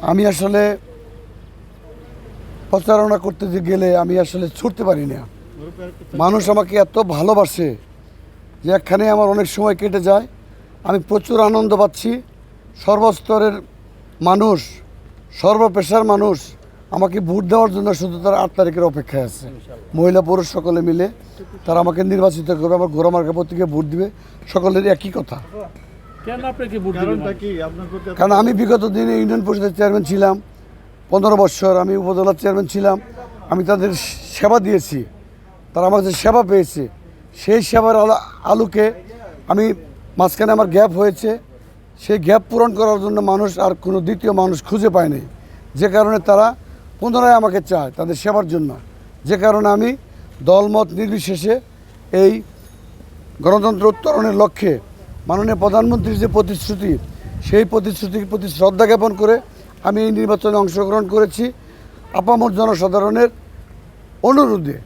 আমি আসলে প্রচারণা করতে গেলে আমি আসলে ছুটতে পারি না। মানুষ আমাকে এত ভালোবাসে যে এখানে আমার অনেক সময় কেটে যায়। আমি প্রচুর আনন্দ পাচ্ছি। সর্বস্তরের মানুষ, সর্বপেশার মানুষ আমাকে ভোট দেওয়ার জন্য শুধু তারা 8 তারিখের অপেক্ষায় আছে। মহিলা পুরুষ সকলে মিলে তারা আমাকে নির্বাচিত করবে, আমার ঘোড়া মার্কা প্রতীকে ভোট দিবে। সকলের একই কথা। কারণ আমি বিগত দিনে ইউনিয়ন পরিষদের চেয়ারম্যান ছিলাম 15 বছর, আমি উপজেলার চেয়ারম্যান ছিলাম। আমি তাদের সেবা দিয়েছি, তারা আমার যে সেবা পেয়েছে সেই সেবার আলোকে আমি মাঝখানে আমার গ্যাপ হয়েছে, সেই গ্যাপ পূরণ করার জন্য মানুষ আর কোনো দ্বিতীয় মানুষ খুঁজে পায়নি, যে কারণে তারা পুনরায় আমাকে চায় তাদের সেবার জন্য। যে কারণে আমি দলমত নির্বিশেষে এই গণতন্ত্র উত্তরণের লক্ষ্যে মাননীয় প্রধানমন্ত্রীর যে প্রতিশ্রুতি, সেই প্রতিশ্রুতির প্রতি শ্রদ্ধা জ্ঞাপন করে আমি এই নির্বাচনে অংশগ্রহণ করেছি আপামর জনসাধারণের অনুরোধে।